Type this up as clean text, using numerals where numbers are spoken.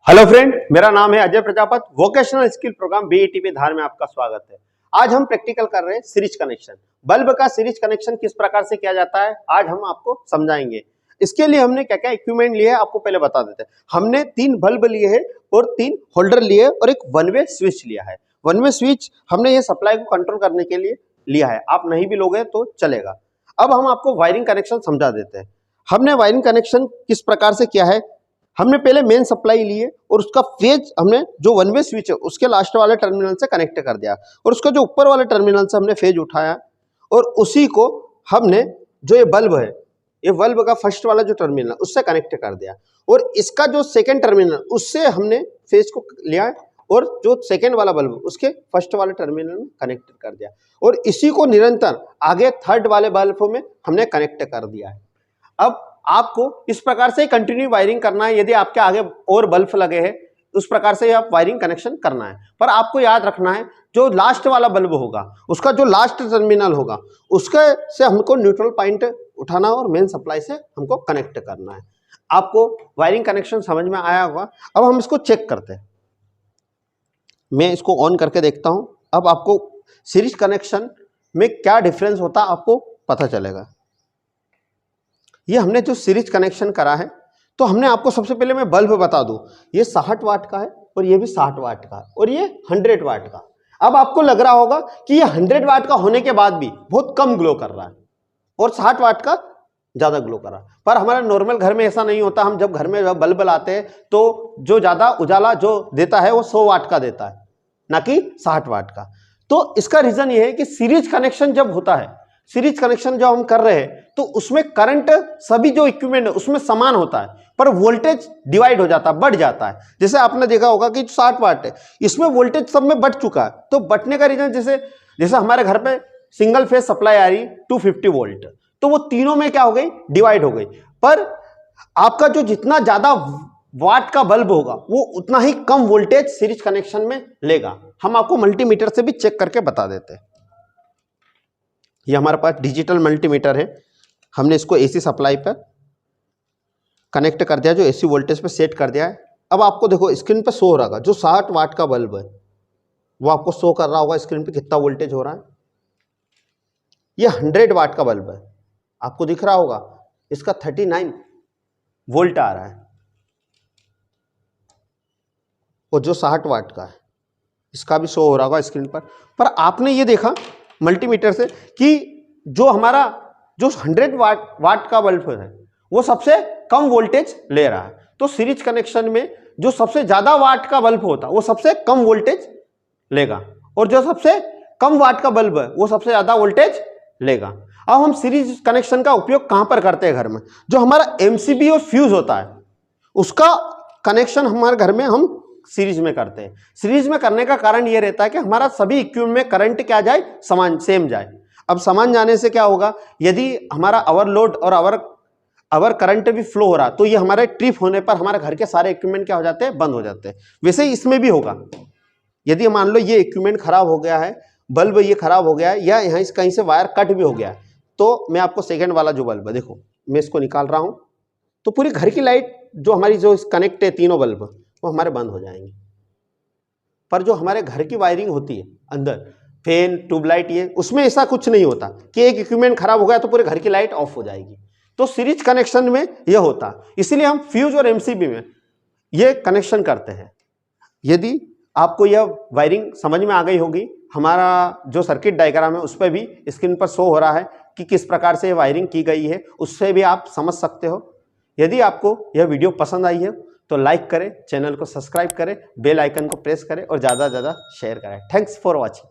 Hello friend, मेरा नाम है Ajay Prajapat. Vocational skill program BETP Dhar में आपका स्वागत है। आज हम प्रैक्टिकल कर रहे हैं सीरीज कनेक्शन। बल्ब का सीरीज कनेक्शन किस प्रकार से किया जाता है आज हम आपको समझाएंगे। इसके लिए हमने क्या क्या इक्विपमेंट लिए है आपको पहले बता देते हैं। हमने 3 बल्ब लिए हैं और 3 होल्डर लिए और एक वन वे स्विच लिया है। वन वे स्विच हमने ये सप्लाई को कंट्रोल करने के लिए लिया है, आप नहीं भी लोगे तो चलेगा। अब हम आपको वायरिंग कनेक्शन समझा देते हैं। हमने वायरिंग कनेक्शन किस प्रकार से किया है। हमने पहले मेन सप्लाई लिए और उसका फेज हमने जो वन वे स्विच है उसके लास्ट वाले टर्मिनल से कनेक्ट कर दिया और उसका जो ऊपर वाले टर्मिनल से हमने फेज उठाया और उसी को हमने जो ये बल्ब है, ये बल्ब का फर्स्ट वाला जो टर्मिनल उससे कनेक्ट कर दिया और इसका जो सेकेंड टर्मिनल उससे हमने फेज को लिया और जो सेकेंड वाला बल्ब उसके फर्स्ट वाले टर्मिनल में कनेक्ट कर दिया और इसी को निरंतर आगे थर्ड वाले बल्ब में हमने कनेक्ट कर दिया है। अब आपको इस प्रकार से कंटिन्यू वायरिंग करना है। यदि आपके आगे और बल्ब लगे हैं उस प्रकार से आप वायरिंग कनेक्शन करना है, पर आपको याद रखना है जो लास्ट वाला बल्ब होगा उसका जो लास्ट टर्मिनल होगा उसके से हमको न्यूट्रल पॉइंट उठाना और मेन सप्लाई से हमको कनेक्ट करना है। आपको वायरिंग कनेक्शन समझ में आया होगा। अब हम इसको चेक करते हैं। मैं इसको ऑन करके देखता हूं। अब आपको सीरीज कनेक्शन में क्या डिफरेंस होता है आपको पता चलेगा। ये हमने जो सीरीज कनेक्शन करा है तो हमने आपको सबसे पहले मैं बल्ब बता दूं, ये 60 वाट का है और ये भी 60 वाट का और ये 100 वाट का। अब आपको लग रहा होगा कि ये 100 वाट का होने के बाद भी बहुत कम ग्लो कर रहा है और 60 वाट का ज्यादा ग्लो कर रहा है, पर हमारे नॉर्मल घर में ऐसा नहीं होता। हम जब घर में बल्ब लाते हैं तो जो ज्यादा उजाला जो देता है वो 100 वाट का देता है, ना कि 60 वाट का। तो इसका रीजन ये है कि सीरीज कनेक्शन जब होता है, सीरीज कनेक्शन जो हम कर रहे हैं तो उसमें करंट सभी जो इक्विपमेंट है उसमें समान होता है, पर वोल्टेज डिवाइड हो जाता है, बढ़ जाता है। जैसे आपने देखा होगा कि 60 वाट है, इसमें वोल्टेज सब में बढ़ चुका है। तो बढ़ने का रीजन जैसे हमारे घर पे सिंगल फेज सप्लाई आ रही 250 वोल्ट, तो वो तीनों में क्या हो गई, डिवाइड हो गई। पर आपका जो जितना ज्यादा वाट का बल्ब होगा वो उतना ही कम वोल्टेज सीरीज कनेक्शन में लेगा। हम आपको मल्टीमीटर से भी चेक करके बता देते हैं। ये हमारे पास डिजिटल मल्टीमीटर है, हमने इसको एसी सप्लाई पर कनेक्ट कर दिया, जो एसी वोल्टेज पे सेट कर दिया है। अब आपको देखो स्क्रीन पे शो हो रहा है जो 60 वाट का बल्ब है वो आपको शो कर रहा होगा स्क्रीन पे कितना वोल्टेज हो रहा है। ये 100 वाट का बल्ब है, आपको दिख रहा होगा इसका 39 वोल्ट आ रहा है और जो 60 वाट का है इसका भी शो हो रहा होगा स्क्रीन पर आपने ये देखा मल्टीमीटर से कि जो हमारा जो 100 वाट का बल्ब है वो सबसे कम वोल्टेज ले रहा है। तो सीरीज कनेक्शन में जो सबसे ज्यादा वाट का बल्ब होता है वो सबसे कम वोल्टेज लेगा और जो सबसे कम वाट का बल्ब है वो सबसे ज्यादा वोल्टेज लेगा। अब हम सीरीज कनेक्शन का उपयोग कहां पर करते हैं घर में, जो हमारा एमसीबी और फ्यूज होता है उसका कनेक्शन हमारे घर में हम सीरीज में करते हैं। सीरीज में करने का कारण यह रहता है कि हमारा सभी इक्विपमेंट में करंट क्या जाए, समान सेम जाए। अब समान जाने से क्या होगा, यदि हमारा ओवरलोड और अवर करंट भी फ्लो हो रहा तो ये हमारे ट्रिप होने पर हमारे घर के सारे इक्विपमेंट क्या हो जाते हैं, बंद हो जाते हैं। वैसे ही इसमें भी होगा। यदि मान लो ये इक्विपमेंट खराब हो गया है, बल्ब ये खराब हो गया है या यहाँ कहीं से वायर कट भी हो गया है, तो मैं आपको सेकेंड वाला जो बल्ब है देखो मैं इसको निकाल रहा हूं तो पूरी घर की लाइट जो हमारी जो कनेक्ट है तीनों बल्ब वो हमारे बंद हो जाएंगे। पर जो हमारे घर की वायरिंग होती है अंदर फैन ट्यूबलाइट ये उसमें ऐसा कुछ नहीं होता कि एक इक्विपमेंट खराब हो गया तो पूरे घर की लाइट ऑफ हो जाएगी। तो सीरीज कनेक्शन में यह होता, इसलिए हम फ्यूज और एमसीबी में ये कनेक्शन करते हैं। यदि आपको यह वायरिंग समझ में आ गई होगी, हमारा जो सर्किट डायग्राम है उस पर भी स्क्रीन पर शो हो रहा है कि किस प्रकार से वायरिंग की गई है, उससे भी आप समझ सकते हो। यदि आपको यह वीडियो पसंद आई है तो लाइक करें, चैनल को सब्सक्राइब करें, बेल आइकन को प्रेस करें और ज़्यादा से ज़्यादा शेयर करें। Thanks for watching.